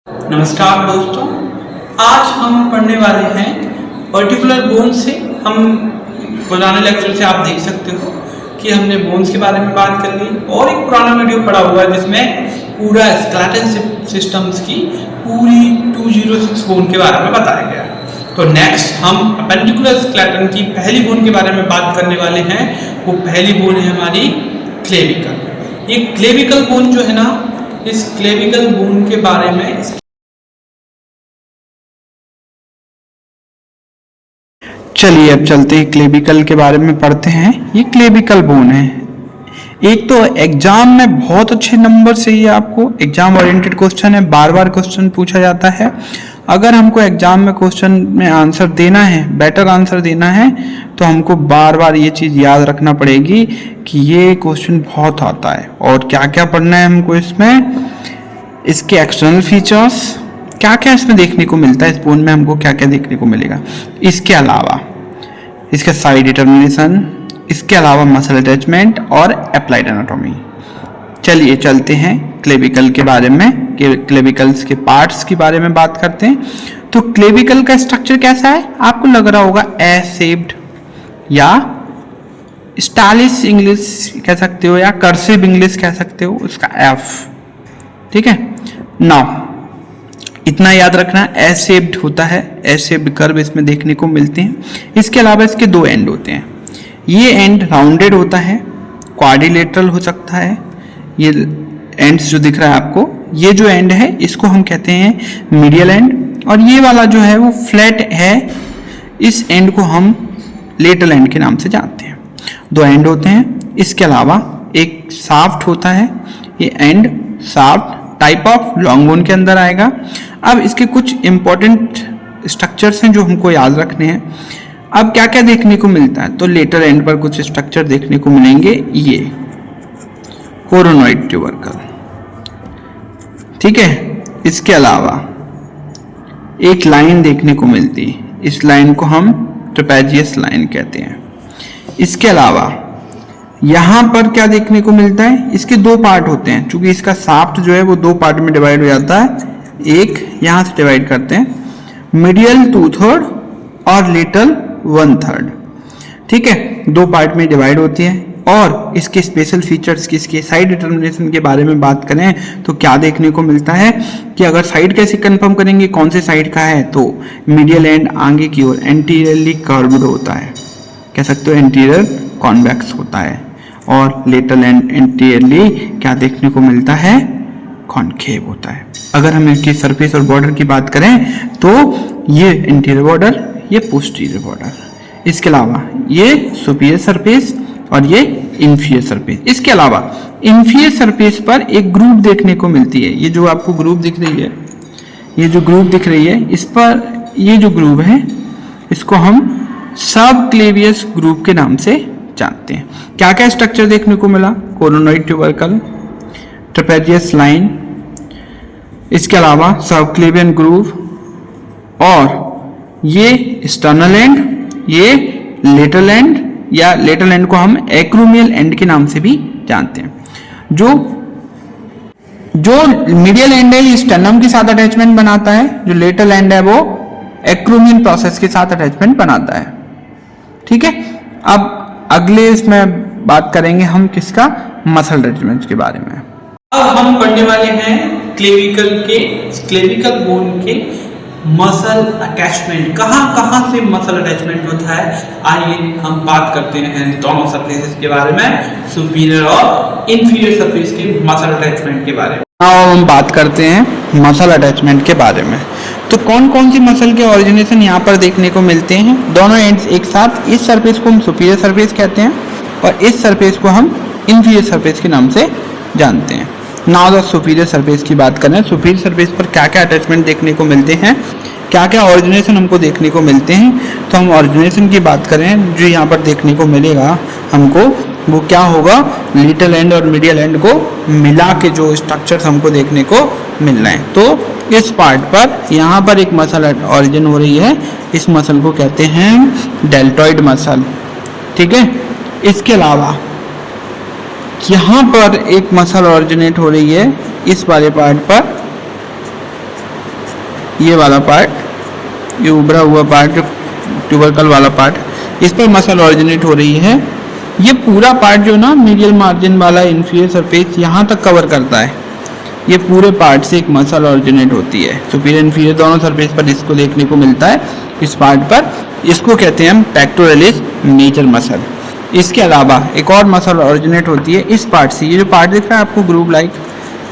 नमस्कार दोस्तों, आज हम पढ़ने वाले हैं पर्टिकुलर बोन्स से। हम पुराने लेक्चर से आप देख सकते हो कि हमने बोन्स के बारे में बात कर ली और एक पुराना वीडियो पढ़ा हुआ है जिसमें पूरा स्केलेटन सिस्टम्स की पूरी 206 बोन के बारे में बताया गया है। तो नेक्स्ट हम अपेंडिकुलर स्केलेटन की पहली बोन के बारे में बात करने वाले हैं। वो पहली बोन है हमारी क्लेविकल। ये क्लेविकल बोन जो है ना, इस क्लेविकल बोन के बारे में चलिए अब चलते हैं क्लेविकल के बारे में पढ़ते हैं। ये क्लेविकल बोन है। एक तो एग्जाम में बहुत अच्छे नंबर से ये आपको एग्जाम ओरिएंटेड क्वेश्चन है, बार बार क्वेश्चन पूछा जाता है। अगर हमको एग्जाम में क्वेश्चन में आंसर देना है, बेटर आंसर देना है, तो हमको बार बार ये चीज़ याद रखना पड़ेगी कि ये क्वेश्चन बहुत आता है। और क्या क्या पढ़ना है हमको इसमें, इसके एक्सटर्नल फीचर्स क्या क्या इसमें देखने को मिलता है, इस बोन में हमको क्या क्या देखने को मिलेगा, इसके अलावा इसका साइड डिटर्मिनेशन, इसके अलावा मसल अटैचमेंट और अप्लाइड एनाटॉमी। चलिए चलते हैं क्लेविकल के बारे में, क्लेविकल्स के पार्ट्स के बारे में बात करते हैं। तो क्लेविकल का स्ट्रक्चर कैसा है, आपको लग रहा होगा एस शेप्ड या स्टाइलिश इंग्लिश कह सकते हो या कर्सिव इंग्लिश कह सकते हो, उसका एफ। ठीक है, नाउ इतना याद रखना, एस शेप्ड होता है, एस शेप्ड कर्व इसमें देखने को मिलते हैं। इसके अलावा इसके दो एंड होते हैं। ये एंड राउंडेड होता है, क्वाड्रिलेटरल हो सकता है। ये एंड्स जो दिख रहा है आपको, ये जो एंड है इसको हम कहते हैं मीडियल एंड, और ये वाला जो है वो फ्लैट है, इस एंड को हम लेटरल एंड के नाम से जानते हैं। दो एंड होते हैं। इसके अलावा एक शाफ्ट होता है, ये and shaft type of long bone के अंदर आएगा। अब इसके कुछ इंपॉर्टेंट स्ट्रक्चर्स हैं जो हमको याद रखने हैं। अब क्या क्या देखने को मिलता है, तो लेटर एंड पर कुछ स्ट्रक्चर देखने को मिलेंगे, ये कोरोनॉइड ट्यूबरकल। ठीक है, इसके अलावा एक लाइन देखने को मिलती है, इस लाइन को हम ट्रेपेजियस लाइन कहते हैं। इसके अलावा यहाँ पर क्या देखने को मिलता है, इसके दो पार्ट होते हैं, क्योंकि इसका शाफ्ट जो है वो दो पार्ट में डिवाइड हो जाता है। एक यहाँ से डिवाइड करते हैं, मीडियल 2/3 और लेटरल 1/3। ठीक है, दो पार्ट में डिवाइड होती है। और इसके स्पेशल फीचर्स की, इसके साइड डिटर्मिनेशन के बारे में बात करें तो क्या देखने को मिलता है कि अगर साइड कैसे कंफर्म करेंगे कौन से साइड का है, तो मीडियल एंड आगे की ओर एंटीरियरली कर्व्ड होता है, कह सकते हो एंटीरियर कॉन्वेक्स होता है। और लेटरल एंड एंटीरियरली क्या देखने को मिलता है, कॉनकेव होता है। अगर हम इसकी सरफेस और बॉर्डर की बात करें तो ये इंटीरियर बॉर्डर, ये पोस्टीरियर बॉर्डर। इसके अलावा ये सुपीरियर सरफेस और ये इंफीरियर सरफेस। इसके अलावा इंफीरियर सरफेस पर एक ग्रुप देखने को मिलती है। ये जो आपको ग्रुप दिख रही है, ये जो ग्रुप दिख रही है, इस पर ये जो ग्रुप है इसको हम सब क्लेवियस ग्रुप के नाम से जानते हैं। क्या क्या स्ट्रक्चर देखने को मिला, कोरोनॉइड ट्यूबरकल, ट्रेपेजियस लाइन, इसके अलावा सबक्लेवियन ग्रूव, और ये स्टर्नल एंड, ये लेटरल एंड, या लेटरल एंड को हम एक्रोमियल एंड के नाम से भी जानते हैं। जो मीडियल एंड है ये स्टर्नम के साथ अटैचमेंट बनाता है, जो लेटरल एंड है वो एक्रोमियन प्रोसेस के साथ अटैचमेंट बनाता है। ठीक है, अब अगले इसमें बात करेंगे हम किसका, मसल अटैचमेंट के बारे में। अब हम पढ़ने वाले हैं क्लेविकल बोन के मसल अटैचमेंट। कहाँ से मसल अटैचमेंट होता है, आइए हम बात करते हैं दोनों सरफेसेस के बारे में, सुपीरियर और इंफीरियर सरफेस के मसल अटैचमेंट के बारे में। अब हम बात करते हैं मसल अटैचमेंट के बारे में। तो कौन कौन सी मसल के ओरिजिनेशन यहाँ पर देखने को मिलते हैं, दोनों एंड्स एक साथ। इस सरफेस को हम सुपीरियर सरफेस कहते हैं और इस सरफेस को हम इंफीरियर सरफेस के नाम से जानते हैं। नाउ द सुपीरियर सरफेस की बात करें, सुपीरियर सरफेस पर क्या क्या अटैचमेंट देखने को मिलते हैं, क्या क्या ओरिजिनेशन हमको देखने को मिलते हैं। तो हम ओरिजिनेशन की बात करें, जो यहाँ पर देखने को मिलेगा हमको, वो क्या होगा, लिटिल एंड और मीडियल एंड को मिला के जो स्ट्रक्चर्स हमको देखने को मिल रहे हैं। तो इस पार्ट पर यहाँ पर एक मसल ओरिजिन हो रही है, इस मसल को कहते हैं डेल्टॉइड मसल। ठीक है, इसके अलावा यहाँ पर एक मसल ओरिजिनेट हो रही है इस वाले पार्ट पर, ये वाला पार्ट, ये उभरा हुआ पार्ट जो ट्यूबरकल वाला पार्ट, इस पर मसल ऑरिजिनेट हो रही है। ये पूरा पार्ट जो ना मीडियल मार्जिन वाला इंफीरियर सरफेस यहाँ तक कवर करता है। ये पूरे पार्ट से एक मसल ऑरिजिनेट होती है, सुपीरियर इंफीरियर दोनों सरफेस पर इसको देखने को मिलता है। इस पार्ट पर इसको कहते हैं हम पेक्टोरलिस मेजर मसल। इसके अलावा एक और मसल ऑरिजिनेट होती है इस पार्ट से, ये जो पार्ट दिख रहा है आपको ग्रूव लाइक,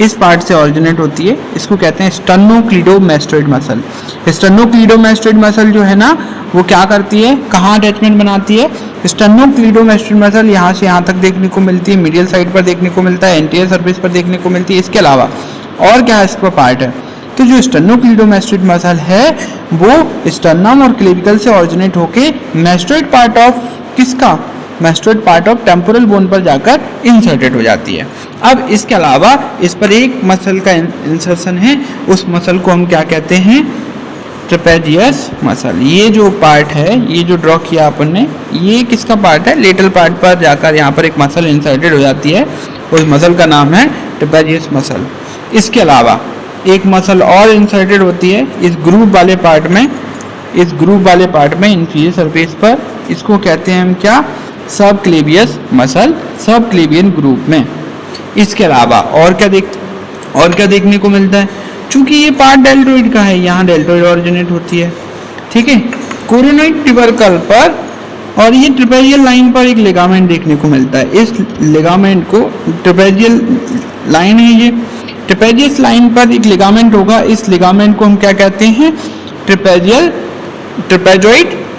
इस पार्ट से ऑरिजिनेट होती है, इसको कहते हैं स्टर्नोक्लीडोमास्टोइड मसल। स्टर्नोक्लीडोमास्टोइड मसल जो है ना वो क्या करती है, कहाँ अटैचमेंट बनाती है, स्टर्नोक्लीडोमास्टोइड मसल यहाँ से यहाँ तक देखने को मिलती है, मीडियल साइड पर देखने को मिलता है, एंटीरियर सरफेस पर देखने को मिलती है। इसके अलावा और क्या इसका पार्ट है, तो जो स्टर्नोक्लीडोमास्टोइड मसल है वो स्टर्नम और क्लेविकल से ऑरिजिनेट होके मास्टोइड पार्ट ऑफ किसका, mastoid part of temporal bone पर जाकर इंसर्टेड हो जाती है। अब इसके अलावा इस पर एक मसल का इंसर्शन है, उस मसल को हम क्या कहते हैं, ट्रेपेजियस मसल। ये जो पार्ट है, ये जो ड्रॉ किया अपन ने, ये किसका पार्ट है, लेटरल पार्ट पर जाकर यहाँ पर एक मसल इंसर्टेड हो जाती है, उस मसल का नाम है ट्रेपेजियस मसल। इसके अलावा एक मसल और इंसर्टेड होती है इस ग्रूव वाले पार्ट में, इस ग्रूव वाले पार्ट में इंफीरियर सरफेस पर, इसको कहते हैं हम क्या, सब क्लेवियस मसल, सब क्लेवियन ग्रुप में। इसके अलावा और क्या देखने को मिलता है, चूंकि ये पार्ट डेल्टोइड का है, यहाँ डेल्टोइड ऑरिजिनेट होती है, ठीक है। कोरोनॉइड ट्यूबरकल पर और ये ट्रेपेजियल लाइन पर एक लिगामेंट देखने को मिलता है। इस लिगामेंट को, ट्रेपेजियल लाइन है ये, ट्रेपेजियस लाइन पर एक लिगामेंट होगा, इस लिगामेंट को हम क्या कहते हैं, ट्रेपेजॉइड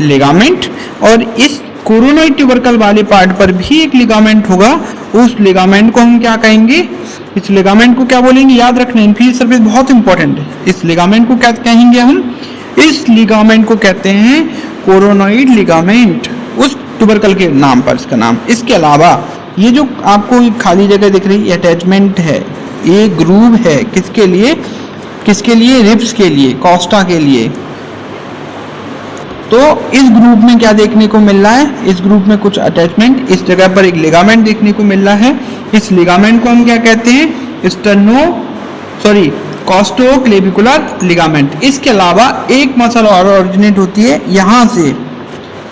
लिगामेंट। और इस कोरोनॉइड ट्यूबरकल वाले पार्ट पर भी एक लिगामेंट होगा, उस लिगामेंट को हम क्या कहेंगे, इस लिगामेंट को क्या बोलेंगे, याद रखना, इंफीरियर सरफेस बहुत इंपॉर्टेंट है। इस लिगामेंट को क्या कहेंगे हम, इस लिगामेंट को कहते हैं कोरोनॉइड लिगामेंट, उस ट्यूबरकल के नाम पर इसका नाम। इसके अलावा ये जो आपको खाली जगह दिख रही है, अटैचमेंट है, ये ग्रूव है, किसके लिए, रिब्स के लिए, कॉस्टा के लिए। तो इस ग्रुप में क्या देखने को मिल रहा है, इस ग्रुप में कुछ अटैचमेंट, इस जगह पर एक लिगामेंट देखने को मिल रहा है। इस लिगामेंट को हम क्या कहते हैं, कॉस्टोक्लेविकुलर लिगामेंट। इसके अलावा एक मसल और ऑरिजिनेट होती है यहाँ से,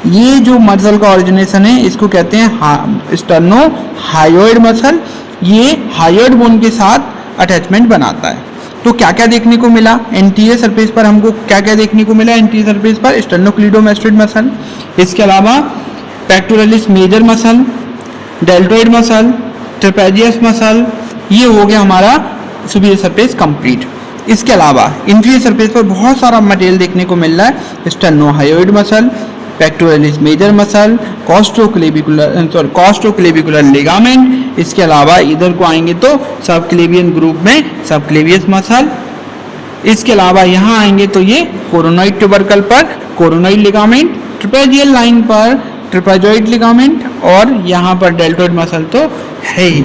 ये जो मसल का ऑरिजिनेशन है इसको कहते हैं स्टर्नोहायोइड मसल। ये हायोइड बोन के साथ अटैचमेंट बनाता है। तो क्या क्या देखने को मिला, एंटीरियर सरफेस पर हमको क्या क्या देखने को मिला, एंटीरियर सरफेस पर स्टर्नोक्लीडोमास्टोइड मसल, इसके अलावा pectoralis major muscle, deltoid muscle, trapezius muscle, ये हो गया हमारा सुपीरियर सरफेस कंप्लीट। इसके अलावा इंफीरियर सरफेस पर बहुत सारा मटेरियल देखने को मिल रहा है, sternohyoid muscle, pectoralis major muscle, costoclavicular ligament. इसके अलावा इधर को आएंगे तो सब क्लेवियन ग्रुप में सब क्लेवियस मसल। इसके अलावा यहाँ आएंगे तो ये कोरोनॉइड ट्यूबरकल पर कोरोनॉइड लिगामेंट, ट्रेपेजियल लाइन पर ट्रेपेजॉइड लिगामेंट, और यहाँ पर डेल्टोइड मसल तो है ही।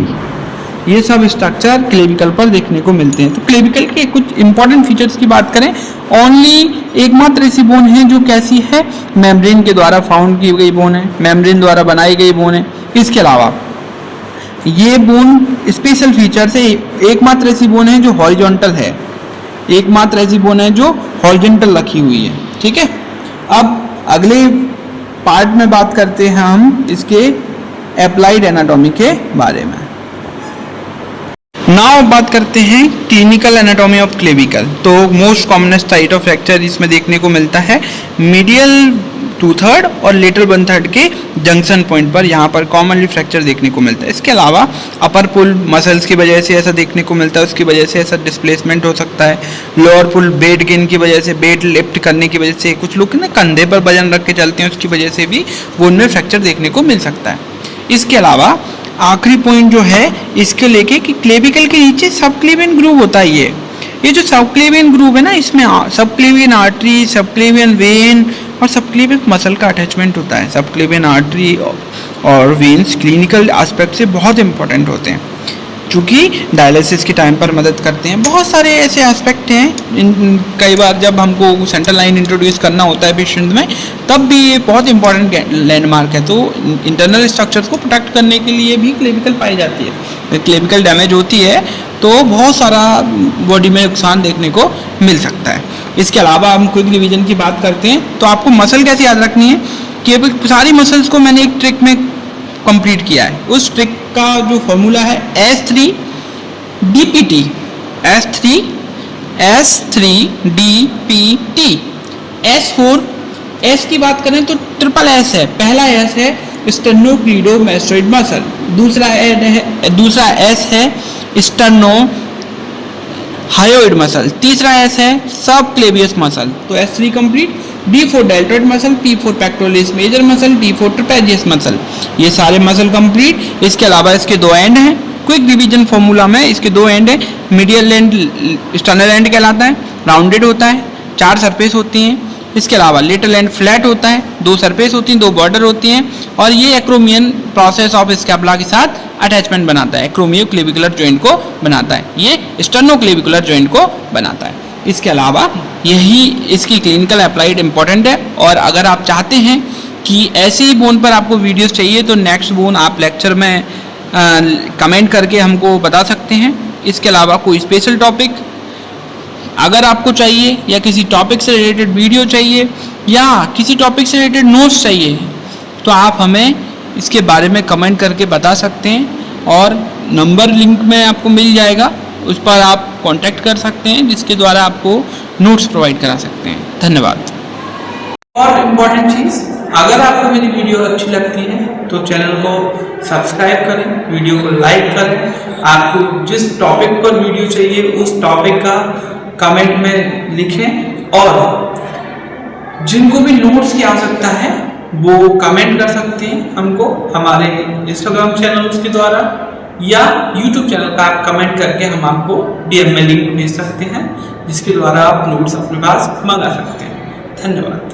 ये सब स्ट्रक्चर क्लेविकल पर देखने को मिलते हैं। तो क्लेविकल के कुछ इंपॉर्टेंट फीचर्स की बात करें, ओनली एकमात्र ऐसी बोन है जो कैसी है, मेम्ब्रेन के द्वारा फाउंड की गई बोन है, मेम्ब्रेन द्वारा बनाई गई बोन है। इसके अलावा ये बोन स्पेशल फीचर से एकमात्र ऐसी बोन है जो हॉरिजॉन्टल है, एकमात्र ऐसी बोन है जो हॉरिजॉन्टल रखी हुई है, ठीक है। अब अगले पार्ट में बात करते हैं हम इसके एप्लाइड एनाटॉमी के बारे में। नाउ बात करते हैं क्लिनिकल एनाटॉमी ऑफ क्लेविकल। तो most commonest site of fracture इसमें देखने को मिलता है मीडियल 2/3 और लेटरल 1/3 के जंक्शन पॉइंट पर, यहाँ पर कॉमनली फ्रैक्चर देखने को मिलता है। इसके अलावा अपर पुल मसल्स की वजह से ऐसा देखने को मिलता है, उसकी वजह से ऐसा डिस्प्लेसमेंट हो सकता है। लोअर पुल वेट गेन की वजह से, वेट लिफ्ट करने की वजह से, कुछ लोग ना कंधे पर वजन रख के चलते हैं, उसकी वजह से भी बोन में फ्रैक्चर देखने को मिल सकता है। इसके अलावा आखिरी पॉइंट जो है इसके लेके कि क्लेविकल के नीचे सब क्लेवियन ग्रूव होता है। ये जो सब क्लेवियन ग्रूव है ना, इसमें सब क्लेवियन आर्टरी, सब क्लेवियन वेन और सब क्लेवियन मसल का अटैचमेंट होता है। सब क्लेवियन आर्टरी और वेन्स क्लिनिकल एस्पेक्ट से बहुत इंपॉर्टेंट होते हैं, चूँकि डायलिसिस के टाइम पर मदद करते हैं। बहुत सारे ऐसे एस्पेक्ट हैं, कई बार जब हमको सेंट्रल लाइन इंट्रोड्यूस करना होता है पेशेंट में, तब भी ये बहुत इंपॉर्टेंट लैंडमार्क है। तो इंटरनल स्ट्रक्चर्स को प्रोटेक्ट करने के लिए भी क्लेविकल पाई जाती है। क्लेविकल डैमेज होती है तो बहुत सारा बॉडी में नुकसान देखने को मिल सकता है। इसके अलावा हम क्विक रिवीजन की बात करते हैं तो आपको मसल कैसे याद रखनी है कि सारी मसल्स को मैंने एक ट्रिक में कंप्लीट किया है। उस ट्रिक का जो फॉर्मूला है S3 DPT, S3DPT। S4 S की बात करें तो ट्रिपल S है। पहला S है स्टेर्नोक्लीडोमास्टोइड मसल, दूसरा S है स्टर्नो हायोइड मसल, तीसरा S है सब क्लेवियस मसल। तो S3 complete. D4 deltoid muscle, P4 pectoralis major muscle, D4 trapezius muscle, ये सारे मसल कंप्लीट। इसके अलावा इसके दो एंड हैं। क्विक डिवीजन फॉर्मूला में इसके दो एंड है। मीडियल एंड स्टर्नल एंड कहलाता है, राउंडेड होता है, 4 सरफेस होती हैं। इसके अलावा लिटिल एंड फ्लैट होता है, 2 सरफेस होती हैं, 2 बॉर्डर होती हैं, और ये एक्रोमियन प्रोसेस ऑफ स्कैपुला के साथ अटैचमेंट बनाता है, एक्रोमियो क्लेविकुलर जॉइंट को बनाता है, ये स्टर्नोक्लेविकुलर जॉइंट को बनाता है। इसके अलावा यही इसकी क्लिनिकल अप्लाइड इंपॉर्टेंट है। और अगर आप चाहते हैं कि ऐसे ही बोन पर आपको वीडियोस चाहिए तो नेक्स्ट बोन आप लेक्चर में कमेंट करके हमको बता सकते हैं। इसके अलावा कोई स्पेशल टॉपिक अगर आपको चाहिए या किसी टॉपिक से रिलेटेड वीडियो चाहिए या किसी टॉपिक से रिलेटेड नोट्स चाहिए तो आप हमें इसके बारे में कमेंट करके बता सकते हैं और नंबर लिंक में आपको मिल जाएगा, उस पर आप कांटेक्ट कर सकते हैं जिसके द्वारा आपको नोट्स प्रोवाइड करा सकते हैं। धन्यवाद। और इम्पॉर्टेंट चीज़, अगर आपको मेरी वीडियो अच्छी लगती है तो चैनल को सब्सक्राइब करें, वीडियो को लाइक करें। आपको जिस टॉपिक पर वीडियो चाहिए उस टॉपिक का कमेंट में लिखें, और जिनको भी नोट्स की आवश्यकता है वो कमेंट कर सकते हैं हमको हमारे इंस्टाग्राम चैनल्स के द्वारा या यूट्यूब चैनल का आप कमेंट करके हम आपको DM में लिंक भेज सकते हैं जिसके द्वारा आप नोट्स अपने पास मंगा सकते हैं। धन्यवाद।